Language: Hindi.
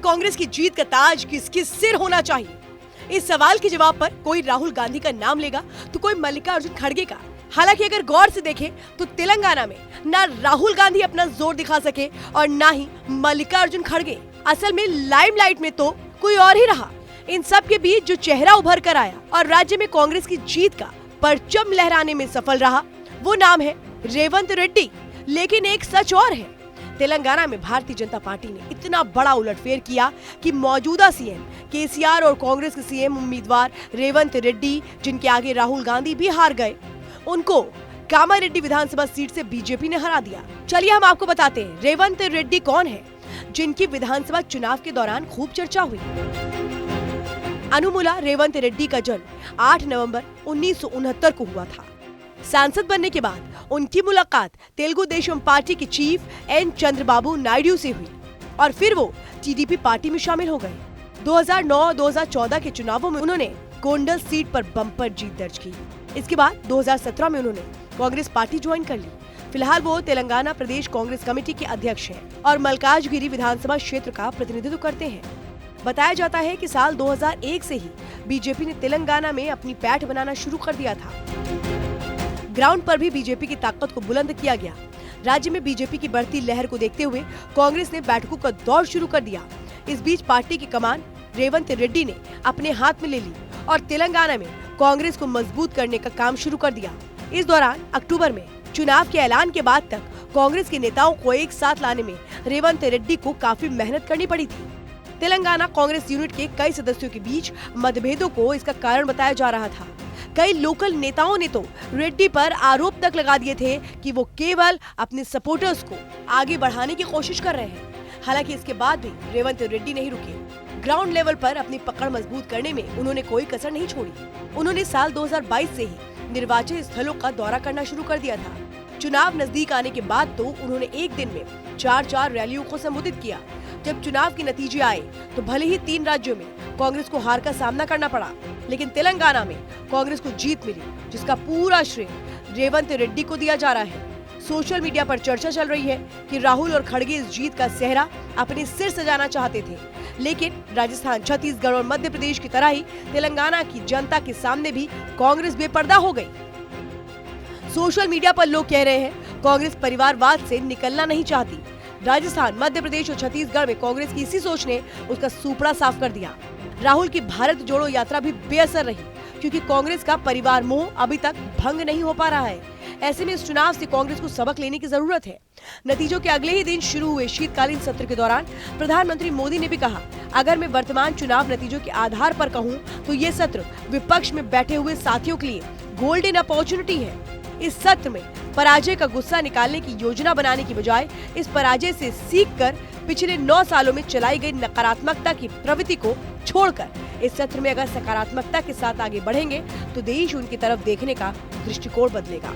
कांग्रेस की जीत का ताज किसके सिर होना चाहिए? इस सवाल के जवाब पर कोई राहुल गांधी का नाम लेगा तो कोई मल्लिकार्जुन खड़गे का। हालांकि अगर गौर से देखें तो तेलंगाना में ना राहुल गांधी अपना जोर दिखा सके और ना ही मल्लिकार्जुन खड़गे। असल में लाइमलाइट में तो कोई और ही रहा। इन सब के बीच जो चेहरा उभर कर आया और राज्य में कांग्रेस की जीत का परचम लहराने में सफल रहा, वो नाम है रेवंत रेड्डी। लेकिन एक सच और है, तेलंगाना में भारतीय जनता पार्टी ने इतना बड़ा उलटफेर किया कि मौजूदा सीएम केसीआर और कांग्रेस के सीएम उम्मीदवार रेवंत रेड्डी, जिनके आगे राहुल गांधी भी हार गए, उनको कामारेड्डी विधानसभा सीट से बीजेपी ने हरा दिया। चलिए हम आपको बताते हैं रेवंत रेड्डी कौन है, जिनकी विधानसभा चुनाव के दौरान खूब चर्चा हुई। अनुमुला रेवंत रेड्डी का जन्म 8 नवंबर 1969 को हुआ था। सांसद बनने के बाद उनकी मुलाकात तेलुगु देशम पार्टी के चीफ एन चंद्रबाबू नायडू से हुई और फिर वो टीडीपी पार्टी में शामिल हो गए। 2009-2014 के चुनावों में उन्होंने कोंडल सीट पर बम्पर जीत दर्ज की। इसके बाद 2017 में उन्होंने कांग्रेस पार्टी ज्वाइन कर ली। फिलहाल वो तेलंगाना प्रदेश कांग्रेस कमेटी के अध्यक्ष हैं और मल्काजगिरी विधानसभा क्षेत्र का प्रतिनिधित्व करते हैं। बताया जाता है कि साल 2001 से ही बीजेपी ने तेलंगाना में अपनी पैठ बनाना शुरू कर दिया था। ग्राउंड पर भी बीजेपी की ताकत को बुलंद किया गया। राज्य में बीजेपी की बढ़ती लहर को देखते हुए कांग्रेस ने बैठकों का दौर शुरू कर दिया। इस बीच पार्टी की कमान रेवंत रेड्डी ने अपने हाथ में ले ली और तेलंगाना में कांग्रेस को मजबूत करने का काम शुरू कर दिया। इस दौरान अक्टूबर में चुनाव के ऐलान के बाद तक कांग्रेस के नेताओं को एक साथ लाने में रेवंत रेड्डी को काफी मेहनत करनी पड़ी थी। तेलंगाना कांग्रेस यूनिट के कई सदस्यों के बीच मतभेदों को इसका कारण बताया जा रहा था। कई लोकल नेताओं ने तो रेड्डी पर आरोप तक लगा दिए थे कि वो केवल अपने सपोर्टर्स को आगे बढ़ाने की कोशिश कर रहे हैं। हालांकि इसके बाद भी रेवंत रेड्डी नहीं रुके। ग्राउंड लेवल पर अपनी पकड़ मजबूत करने में उन्होंने कोई कसर नहीं छोड़ी। उन्होंने साल 2022 से ही निर्वाचन स्थलों का दौरा करना शुरू कर दिया था। चुनाव नजदीक आने के बाद तो उन्होंने एक दिन में 4 रैलियों को संबोधित किया। जब चुनाव के नतीजे आए तो भले ही 3 राज्यों में कांग्रेस को हार का सामना करना पड़ा, लेकिन तेलंगाना में कांग्रेस को जीत मिली, जिसका पूरा श्रेय रेवंत रेड्डी को दिया जा रहा है। सोशल मीडिया पर चर्चा चल रही है कि राहुल और खड़गे इस जीत का सेहरा अपने सिर सजाना चाहते थे, लेकिन राजस्थान, छत्तीसगढ़ और मध्य प्रदेश की तरह ही तेलंगाना की जनता के सामने भी कांग्रेस बेपर्दा हो गई। सोशल मीडिया पर लोग कह रहे हैं कांग्रेस परिवारवाद से निकलना नहीं चाहती। राजस्थान, मध्य प्रदेश और छत्तीसगढ़ में कांग्रेस की इसी सोच ने उसका सूपड़ा साफ कर दिया। राहुल की भारत जोड़ो यात्रा भी बेअसर रही, क्योंकि कांग्रेस का परिवार मोह अभी तक भंग नहीं हो पा रहा है। ऐसे में इस चुनाव से कांग्रेस को सबक लेने की जरूरत है। नतीजों के अगले ही दिन शुरू हुए शीतकालीन सत्र के दौरान प्रधानमंत्री मोदी ने भी कहा, अगर मैं वर्तमान चुनाव नतीजों के आधार पर कहूं तो ये सत्र विपक्ष में बैठे हुए साथियों के लिए गोल्डन अपॉर्चुनिटी है। इस सत्र में पराजय का गुस्सा निकालने की योजना बनाने की बजाय इस पराजय से सीखकर पिछले 9 सालों में चलाई गई नकारात्मकता की प्रवृत्ति को छोड़कर इस सत्र में अगर सकारात्मकता के साथ आगे बढ़ेंगे तो देश उनकी तरफ देखने का दृष्टिकोण बदलेगा।